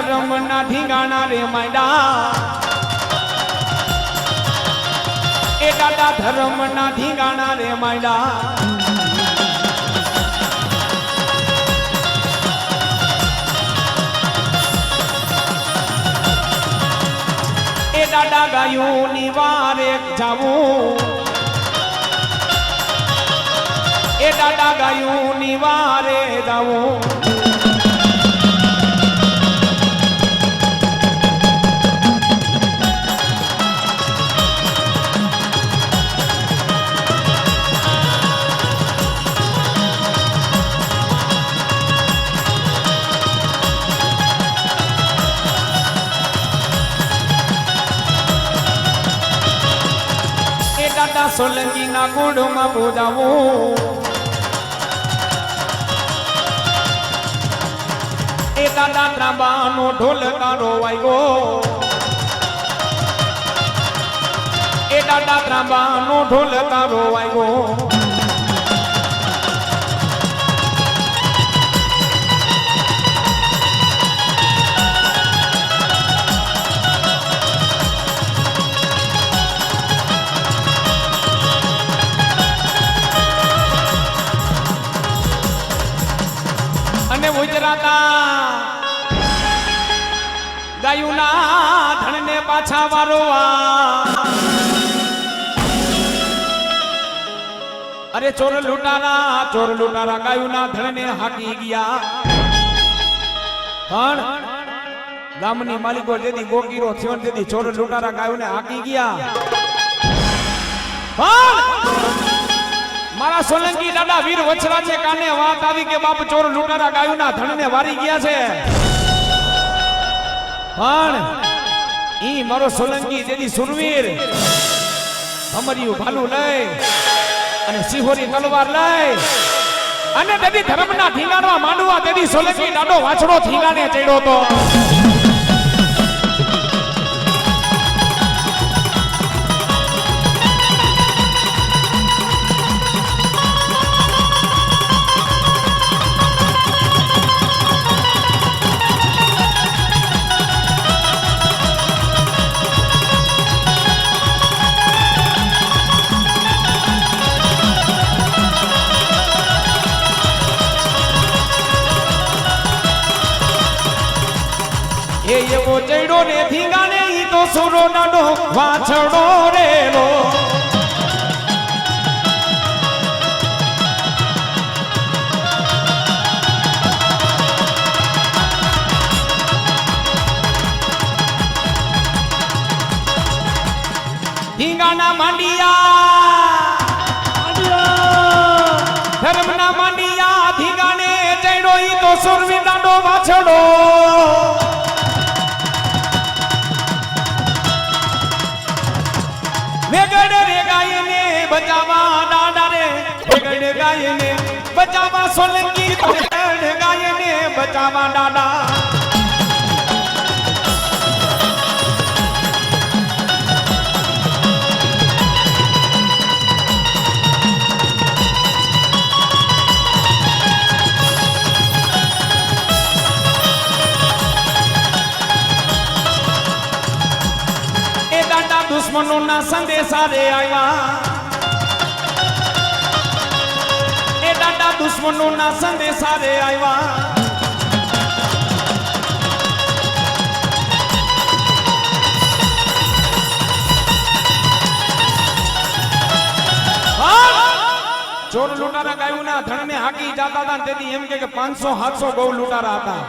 ધર્મ ના ઢીંગાણા રે માંડા એ દાદા ધર્મ ના ઢીંગાણા રે માંડા એ દાદા ગાયું ની વારે જાવું એ દાદા ગાયું ની વારે જાવું સોલંકી ના કુંડમાં પૂજાવું એ દાદા ત્રાંબાનો ઢોલકારો વાગ્યો એ દાદા ત્રાંબાનો ઢોલકારો વાગ્યો ગાયુના ધણને પાછા વારોવા અરે ચોર લૂંટારા ગાયુના ધણને હાકી ગયા પણ ગામની માલિકો જેથી ગોકીરો થયો તેથી ચોર લૂંટારા ગાયુને હાકી ગયા પણ મારા સોલંકી દાદા વીર વછરા છે કાને વાત આવી કે બાપ ચોર લૂંટારા ગાયુના ધણને વારી ગયા છે પણ ઈ મારો સોલંકી જેની સુરવીર ભમરિયું ભાલું લઈ અને સિહોરી તલવાર લઈ અને તેથી ધર્મના ઠીંગાણવા માંડવા તેથી સોલંકી દાડો વાછડો ઠીંગાણે ચડ્યો તો એવો ચડ્યો ને ધીંગાને ઈ તો સુરો નાડો વાછડો રેલો ધીંગાના માંડિયા ધર્મના માંડિયા ધીંગાને ચડ્યો ઈ તો સુરવી નાડો વાછડો વેગડ રે ગાયને બચાવા દાડા રે વેગડ ગાયને બચાવા સોલંકી વેગડ ગાયને બચાવા દાડા દુશ્મનોના સંદેશા રે આવ્યા એ દાદા દુશ્મનોના સંદેશા રે આવ્યા ચોર લૂંટારા ગાયુના ધણને હાકી જતા હતા તેથી એમ કે 500-700 ગૌ લૂંટારા હતા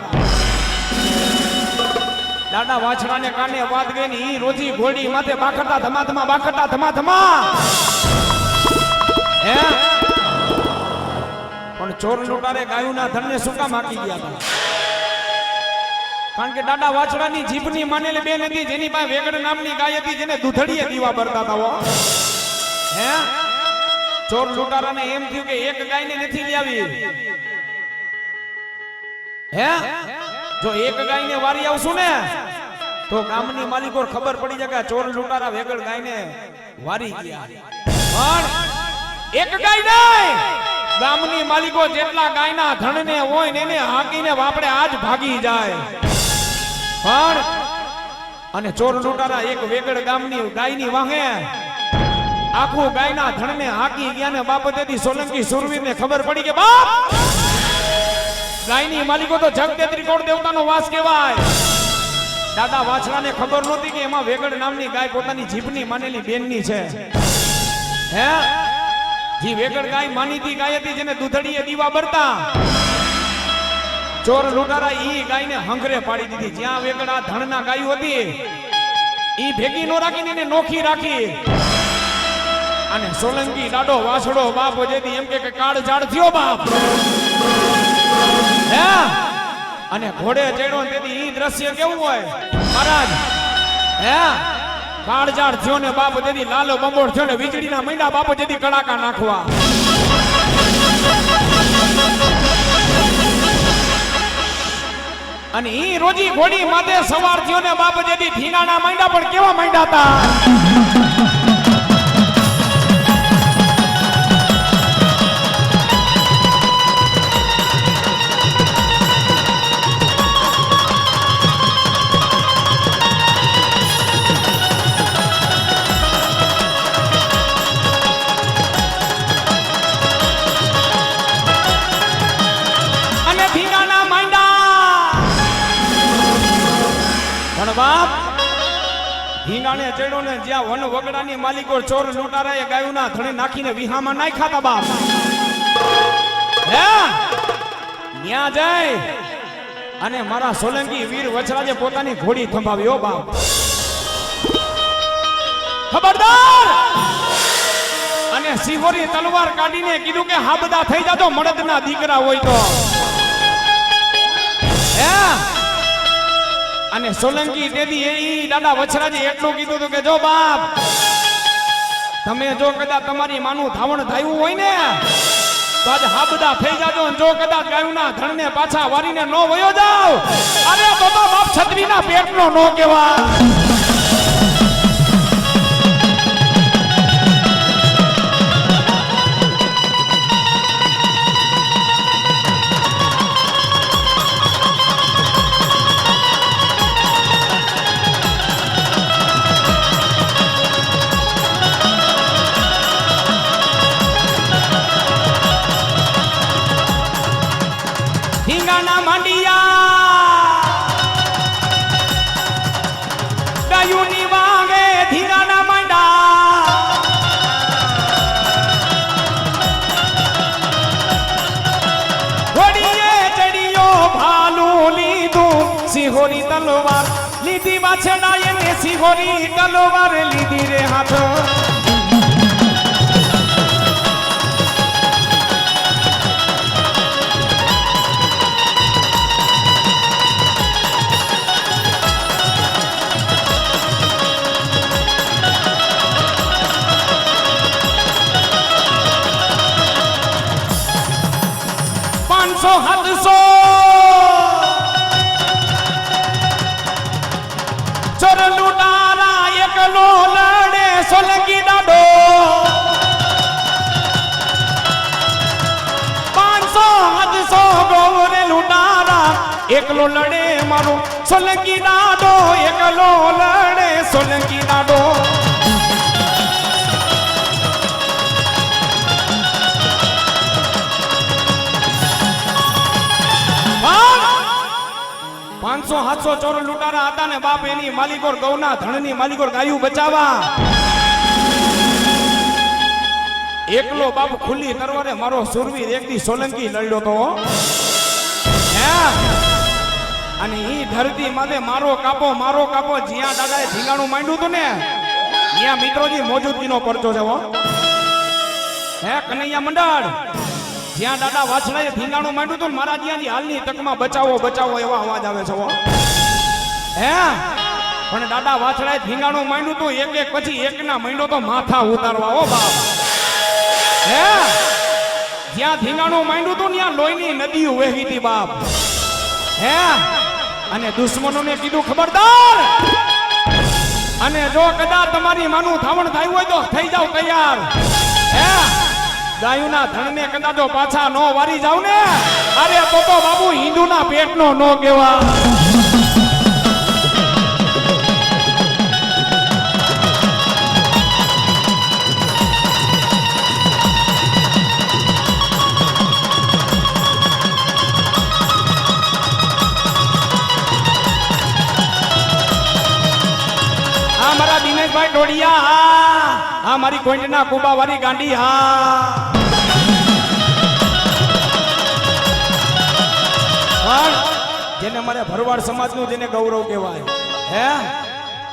દાદા વાછડાને કાને વાત ગઈ ને ઈ રોજી ઘોડી માથે બાખતા ધમાધમા બાખતા ધમાધમા હે પણ ચોર લૂંટારે ગાયુના ધનને શું કામ હાકી ગયા હતા કારણ કે દાદા વાછડાની જીભની માનેલી બેન હતી જેની પાસે વેગડ નામની ગાય હતી જેને દૂધડીએ દીવા ભરતા હતા હે ચોર લૂંટારાને એમ થયું કે એક ગાયને નથી લાવી હે જો એક ગાયને વારી આવશું ને તો ગામની માલિકો ખબર પડી જાય કે ચોર લૂંટારા વેગળ ગાયને વારી ગયા પણ એક ગાય નહીં ગામની માલિકો જેટલા ગાયના ધણને હોય ને એને હાકીને વાપડે આજ ભાગી જાય પણ અને ચોર લૂંટારા એક વેગડ ગામની ગાયની વાહે આખું ગાયના ધણને હાકી ગયા ને બાપતેથી સોલંકી સુરવીરને ખબર પડી કે બાપ ગાયની માલિકો તો જગતેત્રી કોણ દેવતાનો વાસ કહેવાય. દાદા વાછડાને ખબર નહોતી કે એમાં વેગડ નામની ગાય પોતાની જીભની માનેલી બેનની છે. હે જી વેગડ ગાય માનીતી ગાય હતી જેને દૂધડીએ દીવા બરતા. ચોર લૂંટારા ઈ ગાયને હંગરે પાડી દીધી. જ્યાં વેગડ આ ધણના ગાયો હતી ઈ ભેગી નો રાખીને એને નોખી રાખી. અને સોલંકી દાડો વાછડો બાપ જેથી એમ કે કાળ ઝાડ થયો બાપ. હે અને ઘોડે ચડ્યો તેથી ઈ દ્રશ્ય કેવું હોય મહારાજ? હે કાળજાળ થયો ને બાપ જેથી લાલો બંબોળ થયો ને વીજળીના મૈડા બાપ જેથી કડાકા નાખવા. અને ઈ રોજી ઘોડી માથે સવાર થયો ને બાપ જેથી ધીનાના મૈડા પણ કેવા મૈડા હતા. બાપ ઢીંગાણે ચડ્યો ને જ્યાં વન વગડાની માલિકો ચોર લૂંટારાએ ગાયોના ધણે નાખીને વિહામાં નાખ્યા તા બાપ. હે ન્યા જાય અને મારા સોલંકી વીર વછરાજે પોતાની ઘોડી થંભાવ્યો બાપ. ખબરદાર! અને સિહોરી તલવાર કાઢીને કીધું કે હાબદા થઈ જાજો મળદના દીકરા હોય તો. હે અને સોલંકી દેદી એ દાદા વછરાજે એટલું કીધું હતું કે જો બાપ તમે જો કદાચ તમારી માનું ધાવણ થાયું હોય ને તો આજ હાબદા થઈ જાજો. જો કદાચ ગાયના ધણને પાછા વારીને નો વયો જાવ અરે તો બાપ છત્રીના પેટનો નો કહેવા. સિહોરી તલવાર લીધી વાછડાએ ને સિહોરી તલવાર લીધી રે હાથ. 500 ચોર લૂંટારા એકલો લડે સોલંકી દાડો 500 ગોરે લૂંટારા એકલો લડે મારો સોલંકી દાડો એકલો લડે સોલંકી દાડો. 500 ચોર લૂંટારા હતા ને બાપ એની માલિકોર ગૌના ધણની માલિકોર ગાયું બચાવા એકલો બાપ ખુલ્લી તરવારે મારો સુરવીર એકદી સોલંકી લડ્યો તો. અને ઈ ધરતી માથે મારો કાપો જ્યાં દાદાએ ધીંગાણું માંડ્યું હતું ને ત્યાં મિત્રોજી મોજૂદગીનો પરચો છે હો. હે કનૈયા મંડળ જ્યાં દાદા વાછડાએ ધીંગાણું માંડ્યું હતું મારા જ્યાં હાલની તકમાં બચાવો એવા અવાજ આવે છે. હે પણ દાદા વાછડાએ ધીંગાણું માંડ્યું હતું એક પછી એકના માંડ્યો તો માથા ઉતારવા હો બાપ. હે જ્યાં ધીંગાણું માંડ્યું હતું ત્યાં લોહીની નદીઓ વહેતી હતી બાપ. હે અને દુશ્મનોને કીધું ખબરદાર અને જો કદાચ તમારી માનું ધાવણ થયું હોય તો થઈ જાવ તૈયાર. હે ગાયુના ધણને કદાચ પાછા નો વારી જાવ ને અરે તો બાબુ હિન્દુના પેટનો નો કહેવા. દિનેશભાઈ ડોડિયા હા મારી કોઈના કુબા વાળી ગાંડી હા જેને મારે ભરવાડ સમાજનું જેને ગૌરવ કહેવાય હે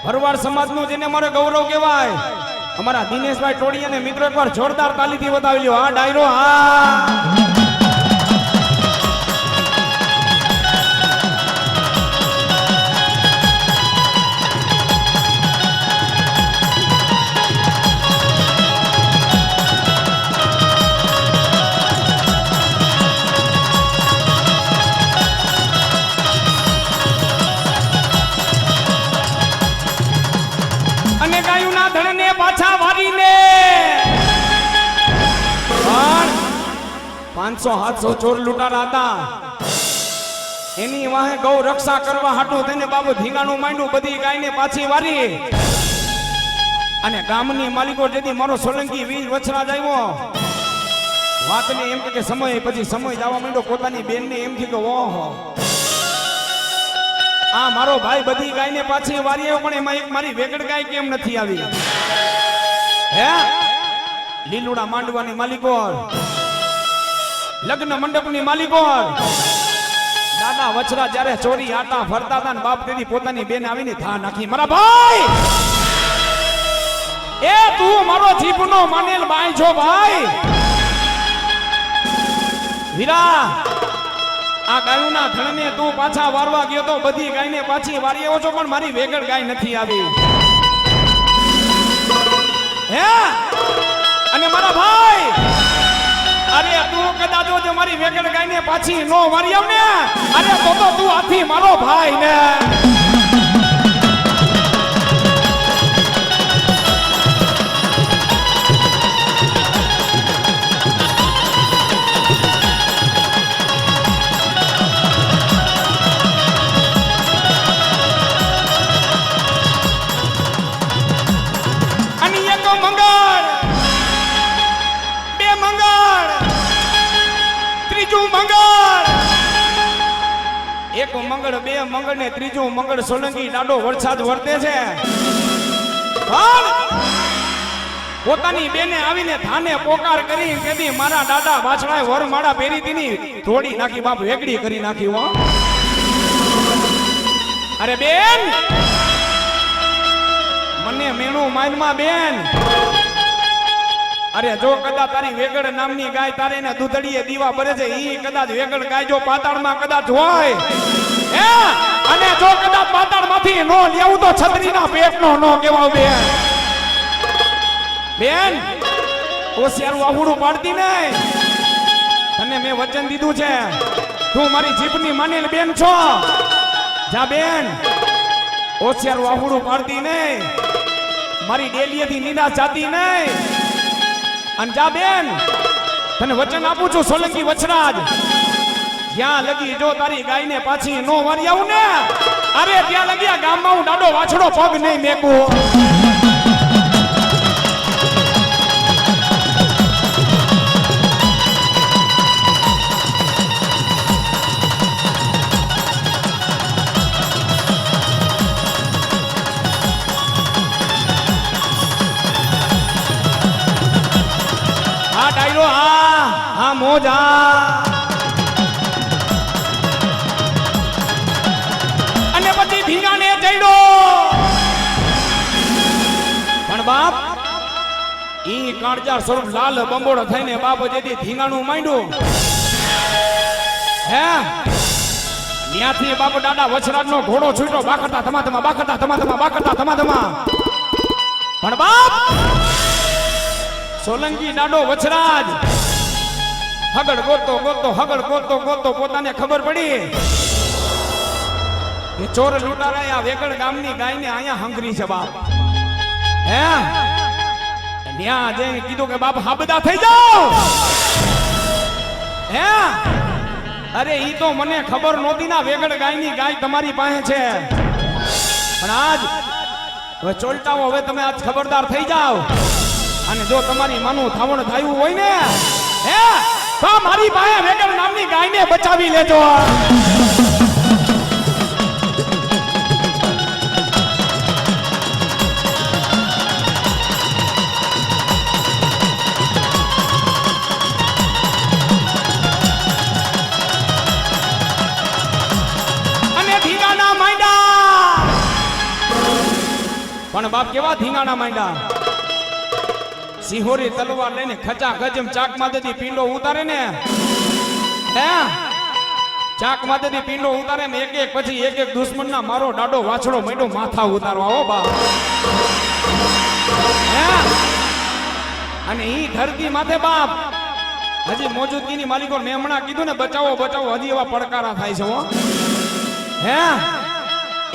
ભરવાડ સમાજનું જેને મારે ગૌરવ કહેવાય અમારા દિનેશભાઈ ટોડિયાને મિત્રો એકવાર જોરદાર તાલીથી બતાવી લ્યો હા ડાયરો હા પાછા વારીને 500-700 ચોર લૂંટારા હતા એની વાહે ગૌ રક્ષા કરવા હાટું થઈને બાબુ ધીંગાણું માંડ્યું બધી ગાયને પાછી વારી અને ગામની માલિકો જેથી મારો સોલંકી વીર વછરાજ આવ્યો વાતને એમ કે સમય પછી સમય જવા માંડ્યો પોતાની બેનને એમ થી કે ઓહો આ મારો ભાઈ બધી ગાયને પાછી વારી આવ્યો પણ એમાં એક મારી વેગડ ગાય કેમ નથી આવી હે લીલુડા માંડવાની માલિકો લગ્ન મંડપની માલિકો દાદા વછરા જ્યારે ચોરી આટા ફરતા હતા ને બાપ તેની પોતાની બેન આવીને ધા નાખી મારા ભાઈ એ તું મારો જીભનો માનેલ બાઈ છો ભાઈ વીરા આ ગાયોના ધણને તું પાછા વારવા ગયો તો બધી ગાયને પાછી વારી આવ્યો છો પણ મારી વેગડ ગાય નથી આવી હે અને મારા ભાઈ અરે તું કદાચ જો મારી વેગડ ગાયને પાછી નો વારી આવ ને અરે તો તું આથી મારો ભાઈ ને એક મંગળ બે મંગળ ને ત્રીજું મંગળ સોલંકી દાડો વરસાદ વર્તે છે પોતાની બેને આવીને થાને પોકાર કરી કેદી મારા દાદા વાછડાએ વરમાળા પહેરી દીની થોડી નાખી બાપ વેગડી કરી નાખી હો અરે બેન મને મેણું માનમાં બેન અરે જો કદાચ તારી વેગડ નામની ગાય તારે ને દૂધડીએ દીવા ભરે છે ઈ કદાચ વેગડ ગાય જો પાતાળમાં કદાચ હોય હે અને જો કદાચ પાતાળમાંથી નો લેવું તો છત્રીના પેટનો નો કેવાવ બેન બેન ઓસિયારું આવડું પાડતી નહીં તને મેં વચન દીધું છે તું મારી જીભની માનેલ બેન છો જા બેન ઓસિયારું આવડું પાડતી નહીં મારી ડેલીએથી નિરાશ જાતી નહીં અને જા બેન તને વચન આપું છું સોલંકી વછરાજ જ્યાં લગી જો તારી ગાયને પાછી નો વારી આવું ને અરે ત્યાં લગી આ ગામમાં હું દાડો વાછડો પગ નહીં મેકું ડાયરો હા મોજા અને પછી ધીંગાને જઈડો પણ બાપ ઈ કાળજાર સ્વરૂપ લાલ બંબોળો થઈને બાપ જેથી ધીંગાણું માંડ્યું હે ત્યાંથી બાપ દાદા વછરાજનો ઘોડો છૂટ્યો બાકરતા ધમા બાકરતા ધમા બાકરતા ધમા પણ બાપ સોલંકી દાડો વછરાજ હગડ ગોતો પોતાને ખબર પડી કે ચોર લૂંટારાએ આ વેગડ ગામની ગાયને અહીંયા હંગરી છે બાપ હે ત્યાં જઈને કીધું કે બાપ હાબદા થઈ જાઓ હે અરે ઈ તો મને ખબર નહોતી ના વેગડ ગાયની ગાય તમારી પાસે છે પણ આજ હવે ચોલટાઓ હવે તમે આજ ખબરદાર થઈ જાઓ અને જો તમારી માનું થાવણ થાયું હોય ને હે તો મારી પાસે વેગડ નામની ગાયને બચાવી લેજો બાપ કેવા ધીંગાણા માંડ્યા. સિહોરી તલવાર લઈને ખચા ગજમ ચાક માથેથી પીંડો ઉતારે ને, હે ચાક માથેથી પીંડો ઉતારે ને એક એક પછી એક એક દુશ્મનના મારો ડાડો વાછડો માંડ્યો માથા ઉતારવા. હો બાપ, હે અને ઈ ધરતી માથે બાપ હજી મોજૂદગીની માલિકો મેં હમણાં કીધું ને બચાવો બચાવો, હજી એવા પડકારા થાય છે. હો હે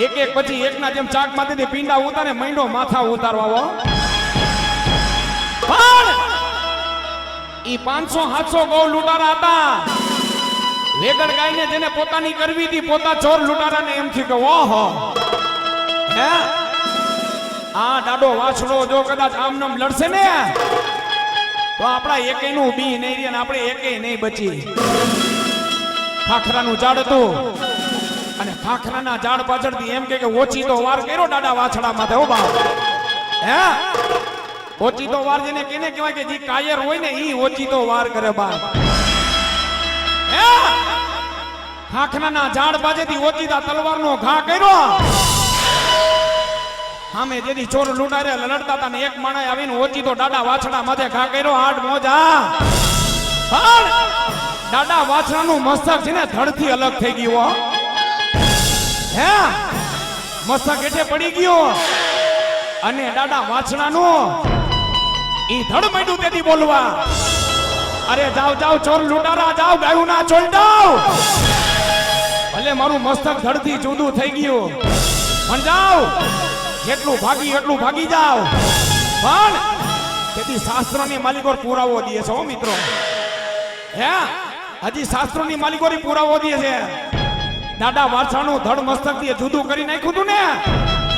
એક એક પછી એકના જેમ ચાક માથેથી પીંડા ઉતારે માંડો માથા ઉતારવા. હો પણ ઈ 500-700 ગૌ લૂંટારા હતા. વેગડ ગાયને જેને પોતાની કરવી હતી, પોતા ચોર લૂંટારાને એમ થયું કે ઓહો, હે આ ડાડો વાછડો જો કદાચ આમ નામ લડશે ને તો આપણા એકેયનું બી નહીં રહે ને આપણે એકેય નહીં બચી. ખાખરાનું ઝાડ હતું અને ખાખરાના ઝાડ પાછળથી એમ કે ઓછી તો વાર કર્યો ડાડા વાછડા માથે. હો બાપ, હે ઓછી તો વાર જેને કેને કહેવાય કે જે કાયર હોય ને ઈ ઓછી તો વાર કરે બાપ. હે ખાખરાના ઝાડ પાસેથી ઓચીતા તલવારનો ઘા કર્યો. સામે જેથી ચોર લૂંટારે લડતા હતા ને એક માણસ આવીને ઓચીતો ડાડા વાછડા માથે ઘા કર્યો. હાડ મોજા ડાડા વાછડાનું મસ્તક છે ને ધડથી અલગ થઈ ગયું. હે મસ્તક હેઠે પડી ગયો અને ડાડા વાછડાનું ઈ ધડ માંડ્યું તેથી બોલવા, અરે જાવ જાવ ચોર લૂંટારા જાવ, ગાયું ના છોડાવ. ભલે મારું મસ્તક ધડથી જુદું થઈ ગયું પણ જાવ, જેટલું ભાગી એટલું ભાગી જાવ. પણ તેથી શાસ્ત્રોની માલિકો પુરાવો દે છે. હો મિત્રો, હે હજી શાસ્ત્રોની માલિકો પુરાવો દે છે. દાદા વાછાનું ધડ મસ્તક થી જુદું કરી નાખ્યું હતું ને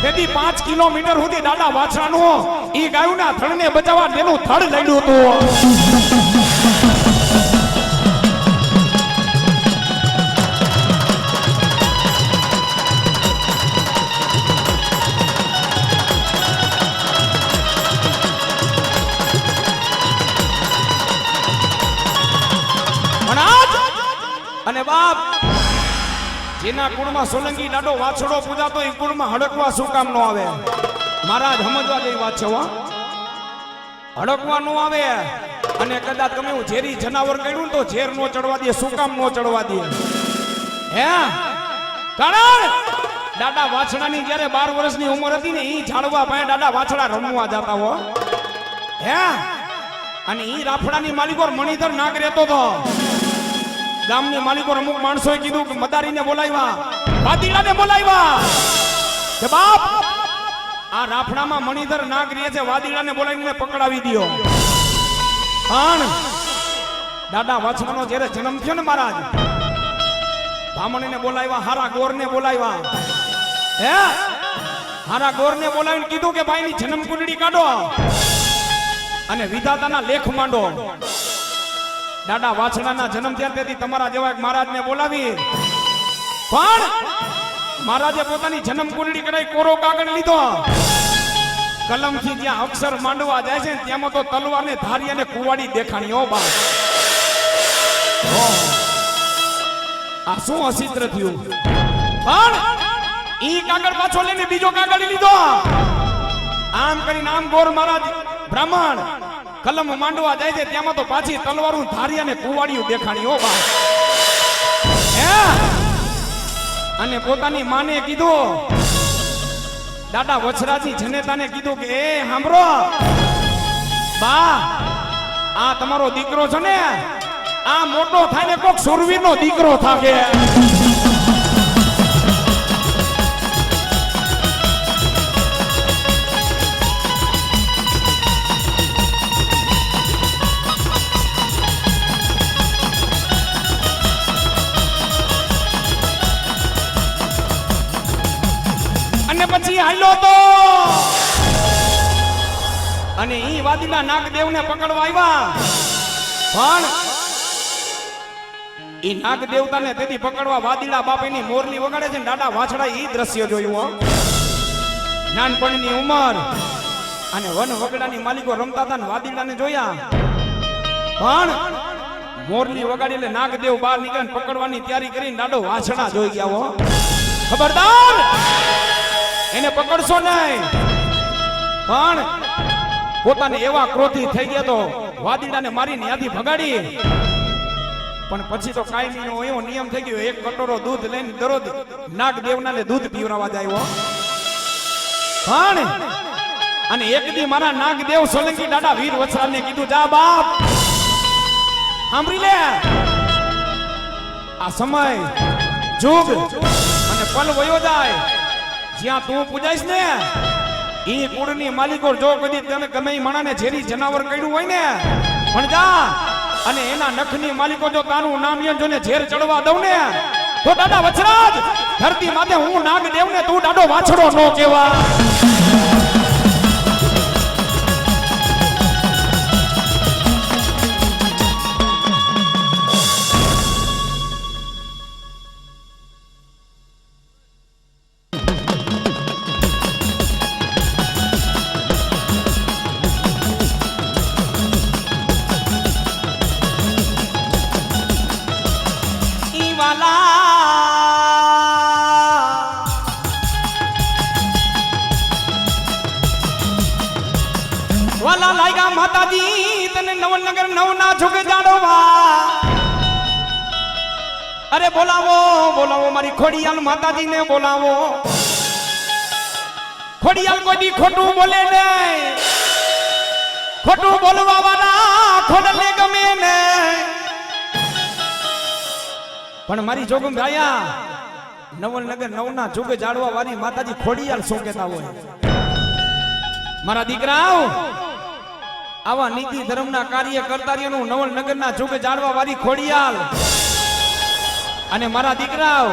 તેથી 5 કિલોમીટર સુધી દાદા વાછાનું ઈ ગાયુંના ધડને બચાવવા તેનું ધડ લડ્યું હતું. અને બાપ જેના કુળમાં સોલંકી ડાડો વાછડો પૂજાતો એ કુળમાં હડકવા શું કામ નો આવે? મહારાજ સમજવા જેવી વાત છે. હડકવા નો આવે અને કદાચ તમે ઝેરી જનાવર કર્યું તો ઝેર નો ચડવા દે. શું કામ નો ચડવા દે? હે કારણ દાદા વાછડાની જ્યારે 12 વર્ષની ઉંમર હતી ને ઈ ઝાડવા પાસે દાદા વાછડા રમવા જતા. હો હે અને ઈ રાફડાની માલિકો મણિધર નાગ રહેતો હતો. ગામની માલિકો અમુક માણસોએ કીધું કે મદારીને બોલાવ્યા, વાદીડાને બોલાવ્યા કે બાપ આ રાફડામાં મણિધર નાગ રહે છે, વાદીડાને બોલાવીને પકડાવી દો. પણ દાદા વાછડાનો જ્યારે જન્મ થયો ને મહારાજ, બ્રાહ્મણીને બોલાવ્યા, હારા ગોરને બોલાવ્યા. હે હારા ગોરને બોલાવીને કીધું કે ભાઈની જન્મ કુંડળી કાઢો અને વિધાતાના લેખ માંડો. દાદા વાછડાના જન્મ થયા તેથી તમારા જેવા એક મહારાજને બોલાવી. પણ મહારાજે પોતાની જન્મ કુંડળી કરાઈ કોરો કાગળ લીધો. કલમથી જ્યાં અક્ષર માંડવા જાય છે ત્યાંમાં તો તલવારને ધારી અને કુવાડી દેખાણી. ઓ બાપ, આ શું અસિદ્ર થયું? પણ ઈ કાગળ પાછો લઈને બીજો કાગળ લીધો. આમ કરીને આમ ગોર મહારાજ બ્રાહ્મણ કલમ માંડવા જાય છે ત્યાંમાં તો પાછી તલવારું ધારી અને કુવાડિયું દેખાણી. હો બા, હે અને પોતાની માને કીધું, દાદા વછરાજી જનેતાને કીધું કે એ સાંભળો બા, આ તમારો દીકરો છે ને આ મોટો થાય ને કોક સુરવીરનો દીકરો થાકે. પછી હાલ્યો તો અને ઈ વાદીના નાગદેવને પકડવા આવ્યા. પણ ઈ નાગદેવતાને તેથી પકડવા વાદીડા બાપીની મોરલી વગાડે છે ને દાદા વાછડા ઈ દ્રશ્ય જોયું. નાનપણની ઉંમર અને વન વગડાની માલિકો રમતા હતા ને વાદીડાને જોયા. પણ મોરલી વગાડી એટલે નાગદેવ બહાર નીકળીને પકડવાની તૈયારી કરીને દાદો વાછડા જોઈ ગયા. હો ખબરદાર, એને પકડશો નહીં. પણ પોતાને એવા ક્રોધી થઈ ગયા તો વાદીડાને મારીને યાદી ભગાડી. પણ પછી તો કાયમીનો એવો નિયમ થઈ ગયો, એક કટોરો દૂધ લઈને દરરોજ નાગદેવનાને દૂધ પીવરાવા જાય. પણ અને એક દી મારા નાગદેવ સોલંકી દાદા વીર વત્સરાજને કીધું, જા બાપ સાંભળી લે, આ સમય જુગ અને પલ વયો જાય, જ્યાં તું પૂજાઈશ ને ઈ કુળની માલિકો જો કદી તને ગમે માણાને ઝેરી જનાવર કર્યું હોય ને પણ જા અને એના નખની માલિકો જો તારું નામ લે જોને ઝેર ચડવા દઉં ને તો દાદા વત્સરાજ ધરતી માથે હું નાગદેવ ને તું દાડો વાછડો નો કહેવા. વાલા લાયગા માતાજી તને નવનગર નવના છોકે જાડવા. અરે બોલાવો બોલાવો મારી ખોડિયાલ માતાજીને બોલાવો. ખોડિયાલ કોઈ દી ખોટું બોલે નહીં, ખોટું બોલવા વાળા ખોડલે ગમે ને. પણ મારી જોગમ ભાયા નવનગર નવના છોકે જાડવા વાળી માતાજી ખોડિયાલ શું કહેતા હોય. મારા દીકરાઓ આવા નીતિ ધર્મના કાર્ય કરતારીઓનું નવલનગરના જોગે જાળવા વાળી ખોડિયાલ. અને મારા દીકરાઓ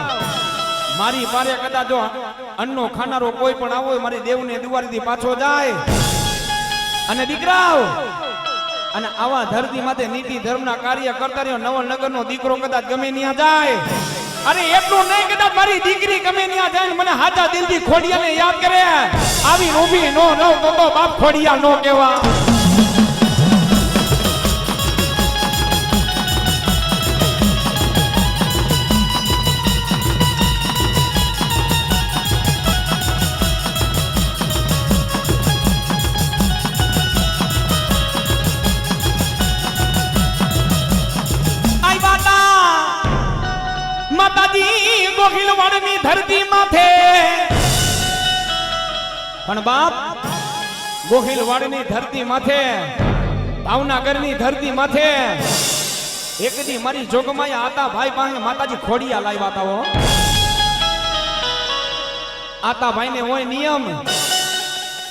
મારી પારે કદાચ જો અન્નો ખાનારો કોઈ પણ આવો મારી દેવને દુવારીથી પાછો જાય. અને દીકરાઓ અને આવા ધરતી માથે નીતિ ધર્મના કાર્ય કરતારીઓ નવલનગરનો દીકરો કદાચ ગમે ત્યાં જાય. અરે એટલું નહીં કદાચ મારી દીકરી ગમે ત્યાં જાય મને હાજા દિલથી ખોડિયાલને યાદ કરે આવી રૂબી નો તો બાપ ખોડિયાલ નો કહેવા. માતાજી ગોહિલવાડની ધરતી માથે પણ બાપ ગોહિલવાડની ધરતી માથે ભાવનગરની ધરતી માથે એક દી મારી જોગમાયા આતા ભાઈ પાસે માતાજી ખોડિયાલ આવ્યા હતા. હો આતા ભાઈને હોય નિયમ,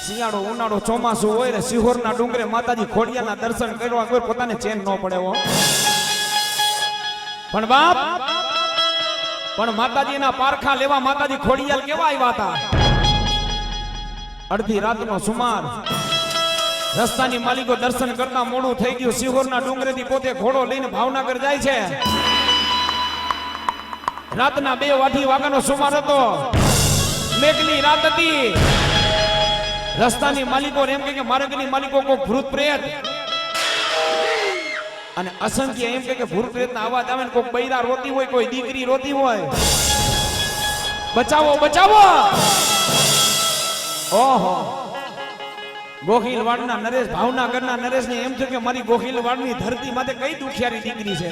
શિયાળો ઉનાળો ચોમાસું હોય ને સિહોરના ડુંગરે માતાજી ખોડિયાલના દર્શન કરવા કોઈ પોતાને ચેન ન પડે. હો પણ બાપ પણ માતાજીના પારખા લેવા માતાજી ખોડિયાલ કેવા આવ્યા હતા. અડધી રાતનો સુમાર રસ્તાની માલિકો દર્શન કરતા મોડું થઈ ગયું. સિહોરના ડુંગરેથી પોતે ઘોડો લઈને ભાવનગર જાય છે. રાતના 2 વાગ્યાનો સુમાર હતો, મેઘની રાત હતી. રસ્તાની માલિકો એમ કે માર્ગની માલિકો કોઈ ભૂત પ્રેત અને અસંખ્ય એમ કે ભૂત પ્રેતના અવાજ આવે ને કોઈ બૈરા રોતી હોય, કોઈ દીકરી રોતી હોય, બચાવો બચાવો. ઓહો ગોહિલવાડના નરેશ ભાવનગરના નરેશને એમ થયું કે મારી ગોહિલવાડની ધરતી માથે કઈ દુખિયારી દીકરી છે.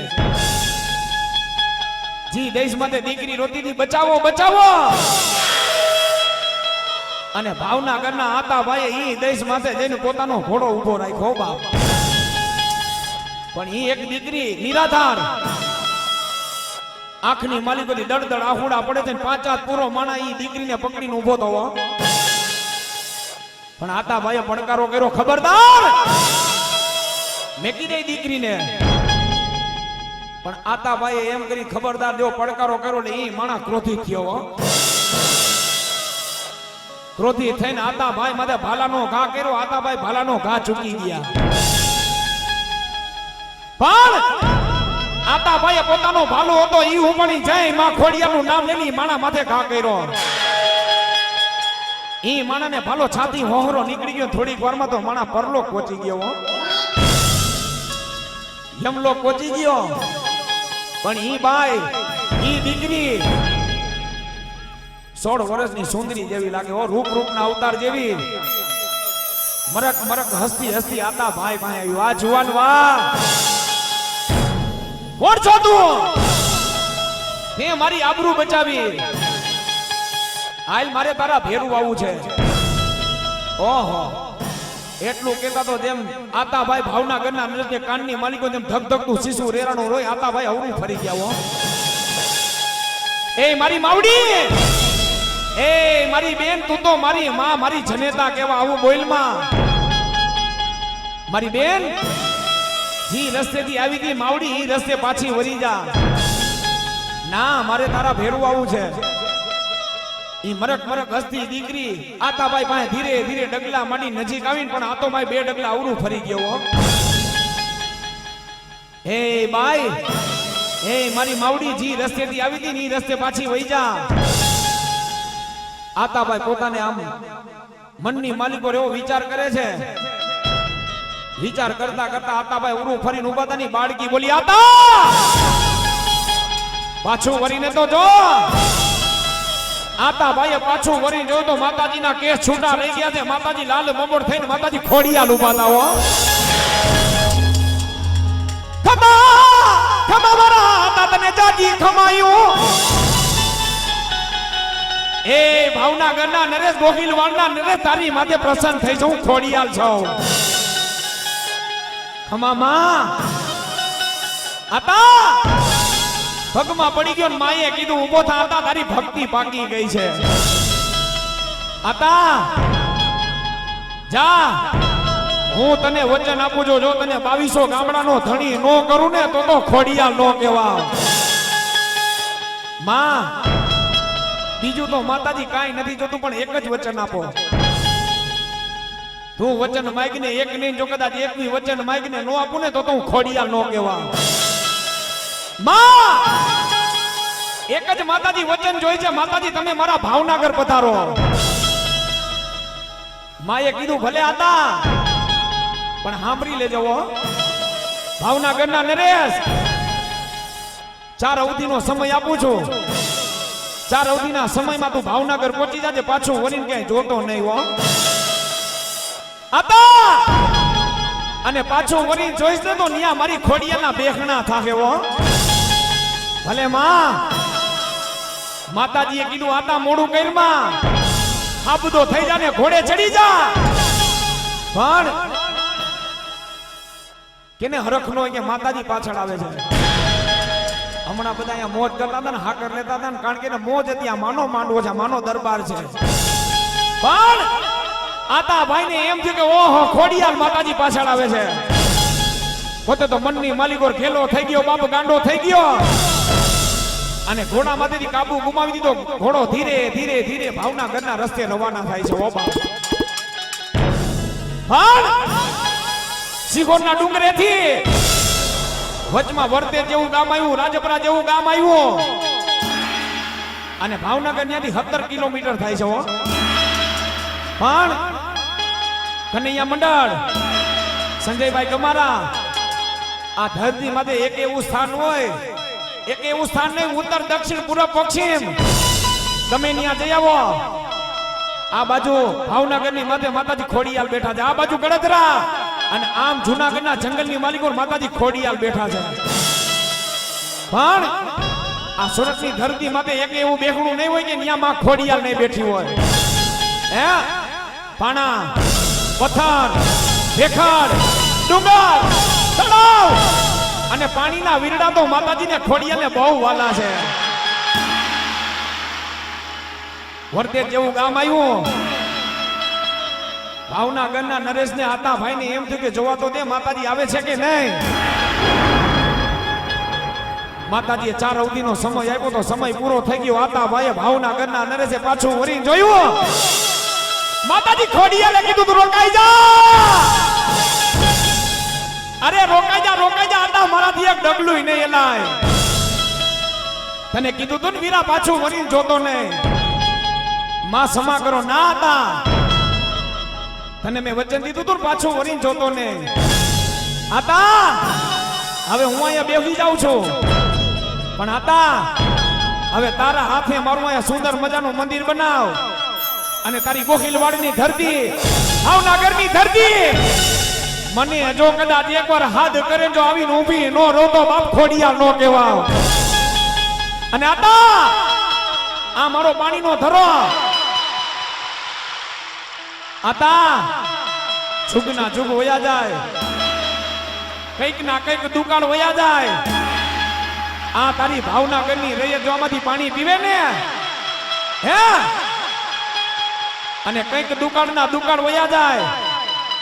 જી દેશ માટે દીકરી રોતી હતી, બચાવો બચાવો. અને ભાવનગરના આતા ભાઈએ ઈ દેશ માટે જઈને પોતાનો ઘોડો ઉભો રાખ્યો. બાપ પણ ઈ એક દીકરી નિરાધાર આંખની માલિકોથી દળદળ આહુડા પડે છે. 5 હાથ પૂરો માણા ઈ દીકરીને પકડીને ઉભો થવો. પણ આતા ભાઈએ પડકારો કર્યો, ખબરદાર મેકી દે દીકરીને. પણ આતા ભાઈએ એમ કરી ખબરદાર જો પડકારો કર્યો એટલે ઈ માણા ક્રોધી થયો. ક્રોધી થઈને આતા ભાઈ માથે ભાલાનો ઘા કર્યો. આતા ભાઈ ભાલાનો ઘા ચૂકી ગયા. પણ આતા ભાઈએ પોતાનો ભાલો હતો ઈ ઉમણી જાય માં ખોડિયાનું નામ લેની માણા માથે ઘા કર્યો. ઈ માણાને ભાલો છાતી હોહરો નીકળી ગયો. થોડીક વારમાં તો માણા પરલોક પહોંચી ગયો, યમલોક પહોંચી ગયો. પણ ઈ બાઈ ઈ દીકરી 16 વર્ષની સુંદરી જેવી લાગે. રૂપ રૂપના અવતાર જેવી. મરક મરક હસતી હસતી આતા ભાઈ ભાઈ આવ્યું વાહ જુવાન વાહ કોણ છો તું તે મારી આબરૂ બચાવી હાલ મારે તારા ભેરું આવું છે ઓહો એટલું કેતા તો જેમ આતા ભાઈ ભાવનગરના નૃત્ય કાનની માલિકો જેમ ધક ધકતું શિશુ રેરાણું રોય આતા ભાઈ અવરું ફરી ગયા હો એ મારી માવડી એ મારી બેન તું તો મારી માં મારી જનેતા કેવા આવું બોલ માં મારી બેન જી રસ્તેથી આવી ગઈ માવડી ઈ રસ્તે પાછી વળી જા ના મારે તારા ભેરું આવું છે ઈ મરક મરક હસતી દીકરી આતાભાઈ પાસે ધીરે ધીરે ડગલા માંડી નજીક આવીને પણ આતો ભાઈ બે ડગલા અવરું ફરી ગયો હે બાઈ હે મારી માવડી જી રસ્તેથી આવી હતી ને ઈ રસ્તે પાછી વહી જા આતાભાઈ પોતાને આમ મનની માલિકો એવો વિચાર કરે છે વિચાર કરતા કરતા આતાભાઈ ઉરું ફરીને ઉભા હતા ની બાળકી બોલી આતા પાછું વરીને તો જો આતા ભાઈએ પાછું વરી જોયું તો માતાજીના કેસ છૂટા રહી ગયા છે માતાજી લાલ મમોડ થઈને માતાજી ખોડિયાલ ઉભા હતા હો ખમા મારા આતા તને જાજી ખમાયું એ ભાવનગરના નરેશ ગોહિલવાડના નરેશ તારી માથે પ્રસન્ન થઈ છું ખોડિયાલ છું ખમા માં આતા ભગમાં પડી ગયો ને માએ કીધું ઊભો થા આતા તારી ભક્તિ પાકી ગઈ છે આતા જા હું તને વચન આપું છું જો તને 2200 ગામડાનો ધણી નો કરું ને તો ખોડિયાલ નો કહેવા માં બીજું તો માતાજી કાઈ નથી જોતું પણ એક જ વચન આપો તું વચન માંગીને એક નહીં જો કદાચ એકવી વચન માંગીને નો આપું ને તો હું ખોડિયાલ નો કહેવા માં એક જ માતાજી વચન જોઈ છે માતાજી તમે મારા ભાવનગર પધારો માએ કીધું ભલે આતા પણ સાંભળી લેજો ભાવનગરના નરેશ 4 અવધિનો સમય આપું છું 4 અવધિના સમયમાં તું ભાવનગર પહોંચી જાજે પાછું વરીને ક્યાંય જોતો નહીં હો આતા અને પાછું વરીને જોઈશ ને તો ન્યા મારી ખોડિયાના બેખણા થાકે હો ભલે માં માતાજીએ કીધું આતા મોડું કરમાં હાબદો થઈ જા ને ઘોડે ચડી જા પણ કેને હરખ નો કે માતાજી પાછળ આવે છે હમણાં બધા અહીંયા મોજ કરતા હતા ને હાકર લેતા હતા ને કારણ કે મોજ હતી આ માનો માંડવો છે માનો દરબાર છે પણ આતા ભાઈ ને એમ થયું કે ઓહો ખોડિયાલ માતાજી પાછળ આવે છે પોતે તો મનની માલિકો ખેલો થઈ ગયો બાપ ગાંડો થઈ ગયો અને ઘોડા માંથી કાબુ ગુમાવી દીધો ઘોડો ધીરે ધીરે ધીરે ભાવનગરના રસ્તે રવાના થાય છે ઓબા પણ સિંહોરના ડુંગરેથી વચમાં વર્તે જેવું ગામ આવ્યું રાજપરા જેવું ગામ આવ્યું અને ભાવનગર ત્યાંથી 17 કિલોમીટર થાય છે પણ કનૈયા મંડળ સંજયભાઈ કમારા આ ધરતી માટે એક એવું સ્થાન હોય એક એવું સ્થાન નહીં ઉત્તર દક્ષિણ પૂર્વ પશ્ચિમ તમે ત્યાં જઈ આવો આ બાજુ ભાવનગરની માથે માતાજી ખોડિયાલ બેઠા છે આ બાજુ ગળતરા અને આમ જૂનાગઢના જંગલની માલિકો માતાજી ખોડિયાલ બેઠા છે પણ આ સુરતની ધરતી માથે એક એવું બેખણું નહીં હોય કે ત્યાં માં ખોડિયાલ નહીં બેઠી હોય હે પાણા પથ્થર ભેખડ ડુંગર તળાવ અને પાણીના વીરડા તો માતાજીને ખોડિયાલને બહુ વાલા છે વર્તે જેવું ગામ આવ્યું ભાવનગરના નરેશને આતા ભાઈને એમ થયું કે જોવા તો દે માતાજી આવે છે કે નહીં માતાજીએ 4 અવધિનો સમય આપ્યો તો સમય પૂરો થઈ ગયો આતા ભાઈએ ભાવનગરના નરેશે પાછું વળીને જોયું માતાજી ખોડિયાલે કીધું તું રોકાઈ જા અરે રોકાઈ જા આતા મારાથી એક ડગલું નહીં એલાય તને કીધું તું ને વીરા પાછું વળીને જોતો નહીં માં સમા કરો ના હતા તને મેં વચન દીધું તું પાછું વળીને જોતો નહીં આતા હવે હું અહીંયા બેસી જાઉં છું પણ આતા હવે તારા હાથે મારું અહીંયા સુંદર મજાનું મંદિર બનાવ અને તારી ગોહિલવાડની ધરતી ભાવનગરની ધરતી મને જો કદાચ એકવાર હાથ કરે જો આવીને ઊભી નો રોતો બાપ ખોડિયા નો કહેવા. અને આ મારો પાણીનો ધરો જુગના જુગ વયા જાય, કઈક ના કઈક દુકાળ વયા જાય. આ તારી ભાવનગરની રૈયત જો આમાંથી પાણી પીવે ને હે અને કઈક દુકાળ વયા જાય.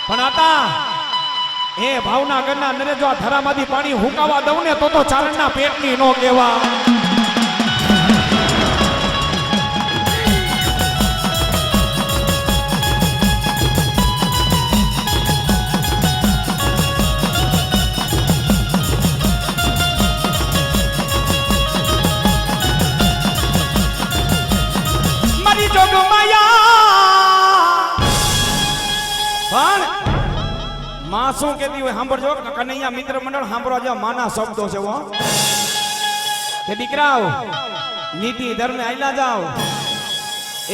પણ એ ભાવનગરના નરે જો આ ધરામાંથી પાણી હુકાવા દઉં ને તો ચારણના પેટની નો કહેવા. માં શું કહેતી હોય સાંભળજો. કનૈયા મિત્ર મંડળ સાંભળવા જાવ. માના શબ્દો છે કે દીકરાઓ નીતિ ધર્મે આયલા જાઓ.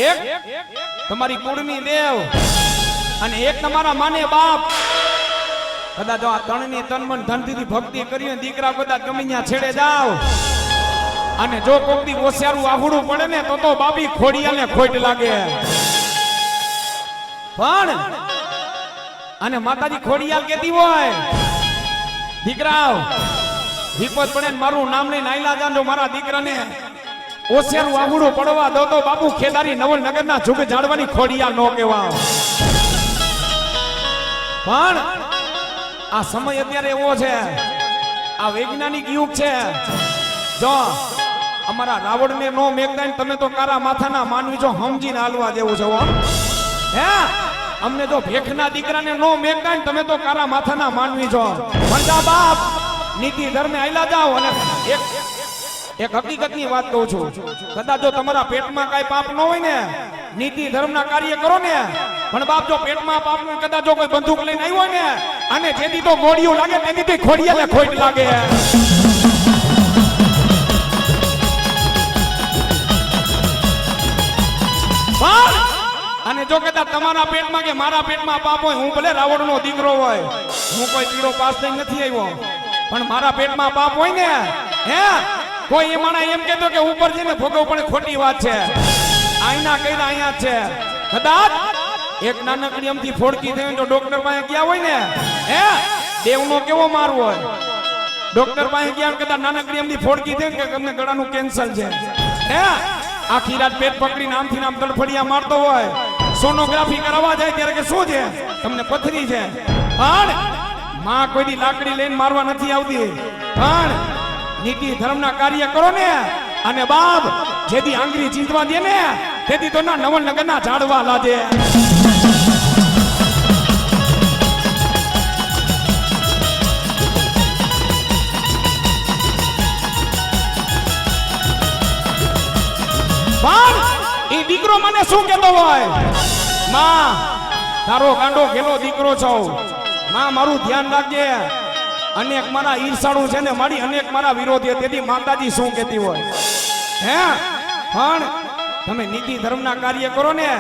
એક તમારી કુળની દેવ અને એક તમારા માને બાપ. કદાચ આ ત્રણની તન મન ધનથી ભક્તિ કરી દીકરા કદાચ ગમે છેડે જાઓ અને જો કોક દી ઓસિયારું આહુડું પડે ને તો બાપી ખોડિયાને ખોટ લાગે. પણ અને માતાજી ખોડિયાલ કેતી હોય દીકરાઓ વિપત પડે મારું નામ લઈને આયલા જાજો. મારા દીકરાને ઓસિયારું આહુડું પડવા દો તો બાપુ ખેદારી નવલનગરના જુગ જાળવાની ખોડિયાલ નો કહેવા. પણ આ સમય અત્યારે એવો છે, આ વૈજ્ઞાનિક યુગ છે. જો અમારા રાવણને નો મેઘદાન તમે તો કારા માથાના માનવી જો સમજીને હાલવા દેવું છે હે. અમને જો ભેખના દીકરાને નો મેઘદાન તમે તો કારા માથાના માનવી છો. પણ બાપ નીતિ ધર્મે આયલા જાઓ. અને એક હકીકતની વાત કહું છું, કદાચ જો તમારા પેટમાં કાંઈ પાપ ન હોય ને નીતિ ધર્મના કાર્ય કરો ને. પણ બાપ જો પેટમાં પાપ કદાચ જો કોઈ બંદૂક લઈને આવ્યો હોય ને અને જેથી તો ગોળીઓ લાગે તેથી ખોડિયાને ખોટ લાગે. અને જો કદાચ તમારા પેટમાં કે મારા પેટમાં પાપ હોય, હું ભલે રાવણનો દીકરો હોય, હું કોઈ પીળો પાસ થઈ નથી આવ્યો, પણ મારા પેટમાં પાપ હોય ને હે કોઈ એ માણા એમ કહેતો કે ઉપર જઈને ભોગવ પણ ખોટી વાત છે. આઈના કઈના અહીંયા છે. કદાચ એક નાનકડી અમથી ફોડકી થઈ તો ડોક્ટર પાસે ગયા હોય ને હે દેવનો કેવો માર હોય. ડોક્ટર પાસે ગયા કદાચ નાનકડી અમથી ફોડકી થઈ કે તમને ગળાનું કેન્સર છે હે આખી રાત પેટ પકડી નામથી નામ તડફડિયા મારતો હોય. સોનોગ્રાફી કરાવવા જાય ત્યારે કે શું છે તમને પથરી છે. પણ માં કોઈની લાકડી લઈને મારવા નથી આવતી. પણ નીતિ ધર્મના કાર્ય કરો ને અને બાપ જેથી આંગળી ચીંધવા દે ને તેથી તો ના નવલનગરના ઝાડવા લાદે. એ દીકરો મને શું કહેતો હોય, માં તારો ગાંડો ઘેલો દીકરો છો, માં મારું ધ્યાન રાખજે. અનેક મારા ઈર્ષાળુ છે ને મારી અનેક મારા વિરોધી. તેથી માતાજી શું કહેતી હોય હે પણ તમે નીતિ ધર્મના કાર્ય કરો ને.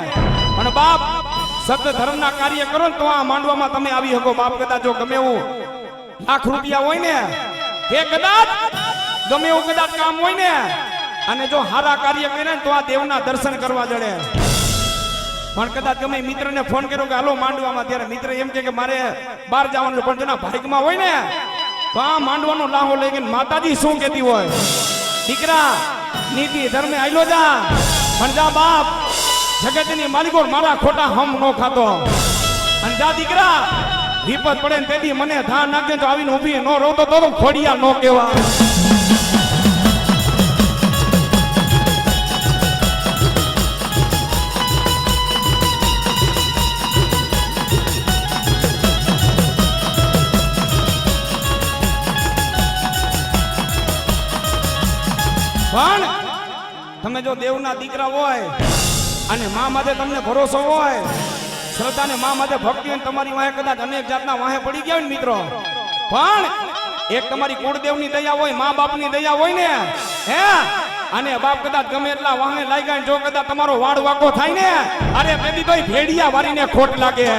પણ બાપ સત્ય ધર્મના કાર્ય કરો ને તો આ માંડવામાં તમે આવી શકો. બાપ કદાચ જો ગમે એવું લાખ રૂપિયા હોય ને એ કદાચ ગમે એવું કદાચ કામ હોય ને અને જો હારા કાર્ય કરે ને તો આ દેવના દર્શન કરવા જડે. પણ કદાચ તમે મિત્રને ફોન કર્યો કે હાલો માંડવામાં, ત્યારે મિત્ર એમ કે મારે બહાર જવાનું, પણ જેના ભાગમાં હોય ને તો આ માંડવાનો લાહો લઈ ગઈ. માતાજી શું કહેતી હોય, દીકરા નીતિ ધર્મે આયલો જા. પણ જા બાપ જગતની માલિકો મારા ખોટા હમ નો ખાતો. અને જા દીકરા વિપત પડે ને તેથી મને ધા નાખે તો આવીને ઊભી નો રોતો તો ખોડિયા નો કહેવા. પણ તમે જો દેવના દીકરા હોય અને મા માથે તમને ભરોસો હોય, શ્રદ્ધા ને મા માથે ભક્તિ હોય, તમારી વાહે કદાચ અનેક જાતના વાહે પડી ગયા હોય ને મિત્રો, પણ એક તમારી કુળદેવની દયા હોય, મા બાપની દયા હોય ને હે અને બાપ કદાચ ગમે એટલા વાહે લાગ્યા ને જો કદાચ તમારો વાડ વાકો થાય ને અરે બેબી ભાઈ ભેડિયા વારીને ખોટ લાગે.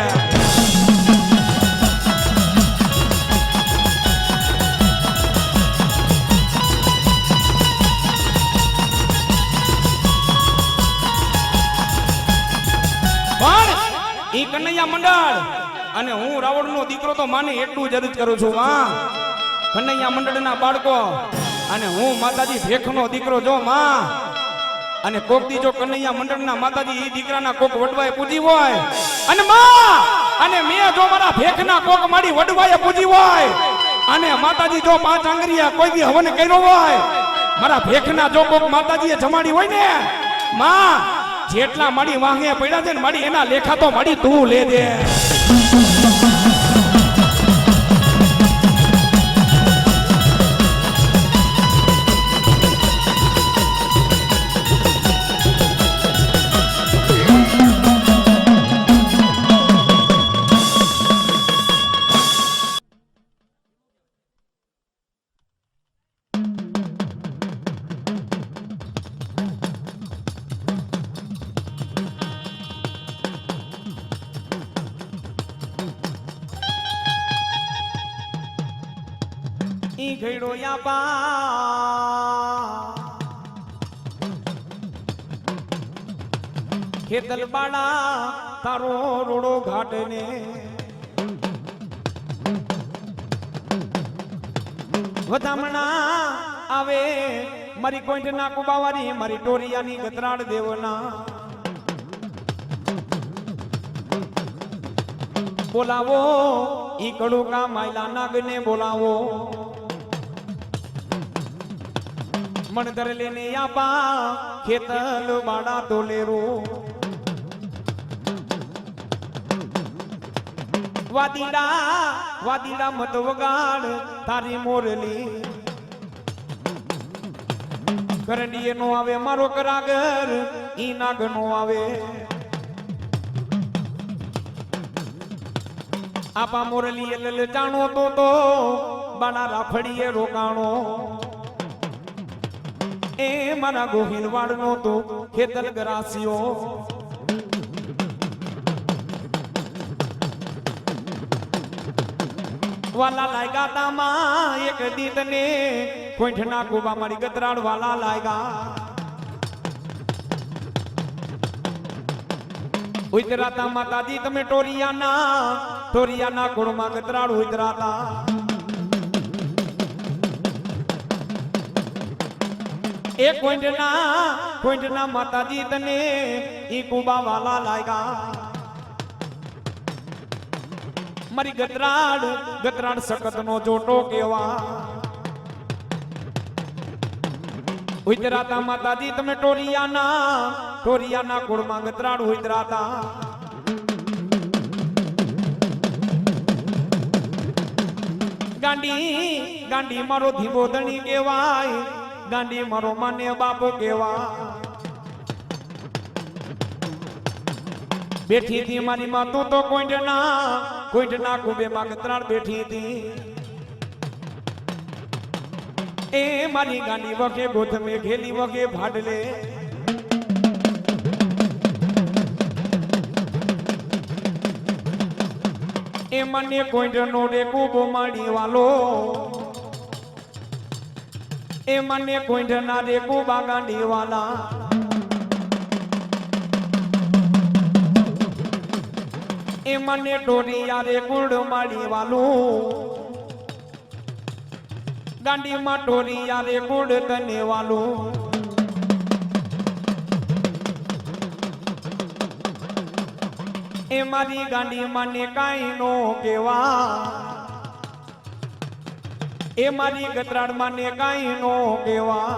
ઈ કનૈયા મંડળ અને હું રાવણનો દીકરો તો માને એટલું જ અરજ કરું છું. માં કનૈયા મંડળના બાળકો અને હું માતાજી ભેખનો દીકરો જો માં અને કોક દી જો કનૈયા મંડળના માતાજી ઈ દીકરાના કોક વડવાએ પૂજી હોય અને માં અને મે જો મારા ભેખના કોક મારી વડવાએ પૂજી હોય અને માતાજી જો પાંચ આંગળીયા કોઈ દી હવન કર્યો હોય મારા ભેખના જો કોક માતાજીએ જમાડી હોય ને માં જેટલા માડી વાંગે પડ્યા છે ને માડી એના લેખા તો માડી તું લે દે. ઈ ઘડો યાપા ખેતલ બાળા તારો રોડો ઘાટ ને વધામણા આવે મારી કોઈટ ના કુબાવારી મારી ટોરિયાની ગતરાડ દેવના બોલાવો ઈ કડુકા માયલા નાગને બોલાવો મણધર લેને આપા ખેતલ બાડા તોલેરો વાદીડા મત વગાડ તારી મોરલી કરંડીએ નો આવે મારો કરાગર ઈ નાગ નો આવે આપા મોરલી લલ જાણો તો બાડા રાફડીએ રોકાણો એ મારા ગોહિલવાડ નો તો ખેતલ ગરાસીઓ વાલા લાગ્યા તામાં એક દીત ને કોઈઠ ના કુબા મારી ગતરાડ વાલા લાગ્યા ઉતરાતા માતાજી તમે ટોરિયાના કુળમાં ગતરાડ ઉતરાતા એ કોઈઠના માતાજી તને ઈ કુબા વાલા લાગ્યા મારી ગતરાડ સખત નો જોટો કેવા ઉતરાતા માતાજી તમે ટોરિયાના કુળમાં ગતરાડ ઉતરાતા ગાંડી મારો ધીબોધણી કેવાય ગાંડી મારો માન્ય બાપો કેવા બેઠી હતી મારી માં તું તો કોઈઠના કુબે માં ગતરાડ બેઠી હતી એ મારી ગાંડી વખે ગોથમે ઘેલી વખે ભાડલે એ મને કોઈઠનો રે કુબો માડી વાલો એ મને કોઈઠના રે કુબા ગાંડી વાલા એ મને ટોરિયા રે કુડ માડી વાલું ગાંડી માં ટોરિયા રે કુડ તને વાલું એ મારી ગાંડી મને કાઈ નો કેવા એ મારી ગતરાડ મને કાઈ નો કેવા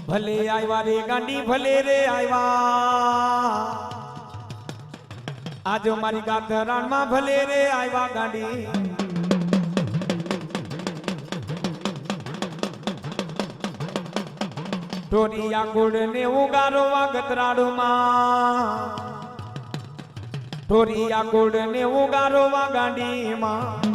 ભલે આવ્યા રે ગાંડી ભલે રે આવ્યા આજો મારી ગાતરાણ માં ભલે રે આવ્યા ગાંડી ટોરિયા કુડ ને ઉગારો ગતરાડ માં ટોરિયા કુડ ને ઉગારો ગાંડી માં